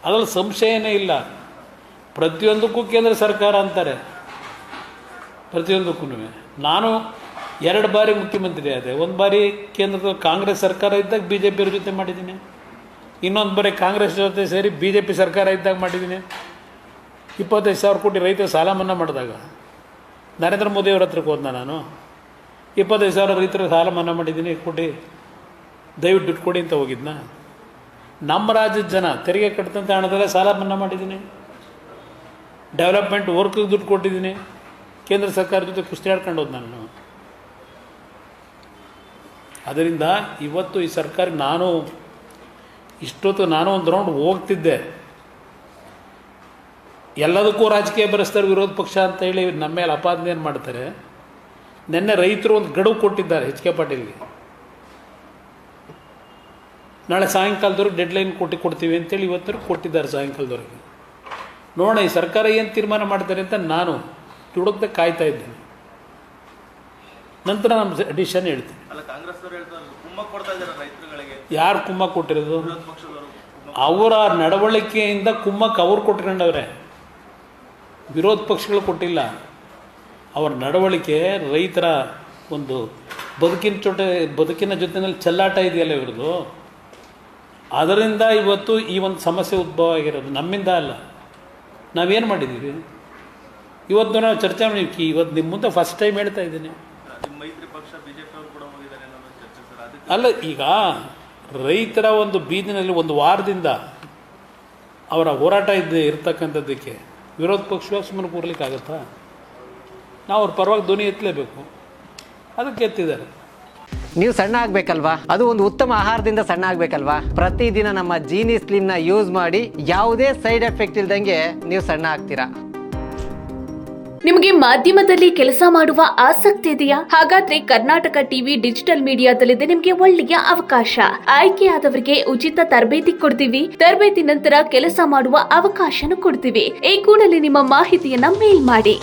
ಅದ್ರಲ್ಲಿ ಸಂಶಯನೇ ಇಲ್ಲ. ಪ್ರತಿಯೊಂದಕ್ಕೂ ಕೇಂದ್ರ ಸರ್ಕಾರ ಅಂತಾರೆ, ಪ್ರತಿಯೊಂದಕ್ಕೂ. ನಾನು 2 ಬಾರಿ ಮುಖ್ಯಮಂತ್ರಿ ಆದೆ. ಒಂದು ಬಾರಿ ಕೇಂದ್ರದಲ್ಲಿ ಕಾಂಗ್ರೆಸ್ ಸರ್ಕಾರ ಇದ್ದಾಗ BJP ಜೊತೆ ಮಾಡಿದ್ದೀನಿ, ಇನ್ನೊಂದು ಬಾರಿ ಕಾಂಗ್ರೆಸ್ ಜೊತೆ ಸೇರಿ BJP ಸರ್ಕಾರ ಇದ್ದಾಗ ಮಾಡಿದ್ದೀನಿ. 25,000 ಕೋಟಿ ರೈತರ ಸಾಲ ಮನ್ನಾ ಮಾಡಿದಾಗ ನರೇಂದ್ರ ಮೋದಿಯವ್ರ ಹತ್ರಕ್ಕೆ ಹೋದ್ನ ನಾನು. 25,000 ರೈತರ ಸಾಲ ಮನ್ನಾ ಮಾಡಿದ್ದೀನಿ, ಕೊಟ್ಟು ದಯವಿಟ್ಟು ದುಡ್ಡು ಕೊಡಿ ಅಂತ ಹೋಗಿದ್ನ. ನಮ್ಮ ರಾಜ್ಯದ ಜನ ತೆರಿಗೆ ಕಟ್ಟಿದಂಥ ಹಣದಲ್ಲೇ ಸಾಲ ಮನ್ನಾ ಮಾಡಿದ್ದೀನಿ, ಡೆವಲಪ್ಮೆಂಟ್ ವರ್ಕ್ಗೆ ದುಡ್ಡು ಕೊಟ್ಟಿದ್ದೀನಿ. ಕೇಂದ್ರ ಸರ್ಕಾರ ಜೊತೆ ಕುಸ್ತಿ ಆಡ್ಕೊಂಡು ಹೋದ್ ನಾನು. ಅದರಿಂದ ಇವತ್ತು ಈ ಸರ್ಕಾರ ಇಷ್ಟೊತ್ತು ನಾನು ಒಂದು ರೌಂಡ್ ಹೋಗ್ತಿದ್ದೆ. ಎಲ್ಲದಕ್ಕೂ ರಾಜಕೀಯ ಬರೆಸ್ತಾರೆ ವಿರೋಧ ಪಕ್ಷ ಅಂತ ಹೇಳಿ ನಮ್ಮ ಮೇಲೆ ಅಪಾದನೆಯನ್ನು ಮಾಡ್ತಾರೆ. ನಿನ್ನೆ ರೈತರು ಒಂದು ಗಡುವು ಕೊಟ್ಟಿದ್ದಾರೆ HK ಪಾಟೀಲ್ಗೆ, ನಾಳೆ ಸಾಯಂಕಾಲದವ್ರಿಗೆ ಡೆಡ್ಲೈನ್ ಕೊಡ್ತೀವಿ ಅಂತೇಳಿ ಇವತ್ತರು ಕೊಟ್ಟಿದ್ದಾರೆ ಸಾಯಂಕಾಲದವ್ರಿಗೆ. ನೋಡೋಣ ಈ ಸರ್ಕಾರ ಏನು ತೀರ್ಮಾನ ಮಾಡ್ತಾರೆ ಅಂತ ನಾನು ತುಡುಕ್ದೆ ಕಾಯ್ತಾ ಇದ್ದೇನೆ. ನಂತರ ನಮ್ಮ ಡಿಸಿಷನ್ ಹೇಳ್ತೀನಿ. ಯಾರು ಕುಮ್ಮ ಕೊಟ್ಟಿರೋದು? ಅವರ ನಡವಳಿಕೆಯಿಂದ ಕುಮ್ಮಕ್ಕೆ ಅವ್ರು ಕೊಟ್ಕೊಂಡವ್ರೆ, ವಿರೋಧ ಪಕ್ಷಗಳು ಕೊಟ್ಟಿಲ್ಲ. ಅವರ ನಡವಳಿಕೆ ರೈತರ ಒಂದು ಬದುಕಿನ ಜೊತೆಯಲ್ಲಿ ಚೆಲ್ಲಾಟ ಇದೆಯಲ್ಲ ಇವ್ರದ್ದು, ಅದರಿಂದ ಇವತ್ತು ಈ ಒಂದು ಸಮಸ್ಯೆ ಉದ್ಭವ ಆಗಿರೋದು. ನಮ್ಮಿಂದ ಅಲ್ಲ. ನಾವೇನು ಮಾಡಿದ್ದೀವಿ ಇವತ್ತು ನಾವು ಚರ್ಚೆ ಮಾಡಿ, ಇವತ್ತು ನಿಮ್ಮ ಮುಂದೆ ಫಸ್ಟ್ ಟೈಮ್ ಹೇಳ್ತಾ ಇದ್ದೀನಿ. ಅಲ್ಲ, ಈಗ ರೈತರ ಒಂದು ಬೀದಿನಲ್ಲಿ ಒಂದು ವಾರದಿಂದ ಅವರ ಹೋರಾಟ ಇರ್ತಕ್ಕಂಥದ್ದಕ್ಕೆ ವಿರೋಧ ಪಕ್ಷವಾಗಿ ಸುಮ್ಮನೆ ಕೂರ್ಲಿಕ್ಕಾಗತ್ತಾ? ನಾವು ಅವ್ರ ಪರವಾಗಿ ಧ್ವನಿ ಎತ್ತಲೇಬೇಕು, ಅದಕ್ಕೆ ಎತ್ತಿದ್ದಾರೆ. ನೀವು ಸಣ್ಣ ಆಗಬೇಕಲ್ವಾ? ಅದು ಒಂದು ಉತ್ತಮ ಆಹಾರದಿಂದ ಸಣ್ಣ ಆಗಬೇಕಲ್ವಾ? ಪ್ರತಿದಿನ ನಮ್ಮ ಜೀನಿ ಸ್ಲಿಮ್ನ ಯೂಸ್ ಮಾಡಿ ಯಾವುದೇ ಸೈಡ್ ಎಫೆಕ್ಟ್ ಇಲ್ದಂಗೆ ನೀವು ಸಣ್ಣ ಆಗ್ತೀರಾ. ನಿಮಗೆ ಮಾಧ್ಯಮದಲ್ಲಿ ಕೆಲಸ ಮಾಡುವ ಆಸಕ್ತಿ ಇದೆಯಾ? ಹಾಗಾದ್ರೆ ಕರ್ನಾಟಕ ಟಿವಿ ಡಿಜಿಟಲ್ ಮೀಡಿಯಾದಲ್ಲಿದೆ ನಿಮಗೆ ಒಳ್ಳೆಯ ಅವಕಾಶ. ಆಯ್ಕೆಯಾದವರಿಗೆ ಉಚಿತ ತರಬೇತಿ ಕೊಡ್ತೀವಿ. ತರಬೇತಿ ನಂತರ ಕೆಲಸ ಮಾಡುವ ಅವಕಾಶನೂ ಕೊಡ್ತೀವಿ. ಈ ಕೂಡಲೇ ನಿಮ್ಮ ಮಾಹಿತಿಯನ್ನ ಮೇಲ್ ಮಾಡಿ.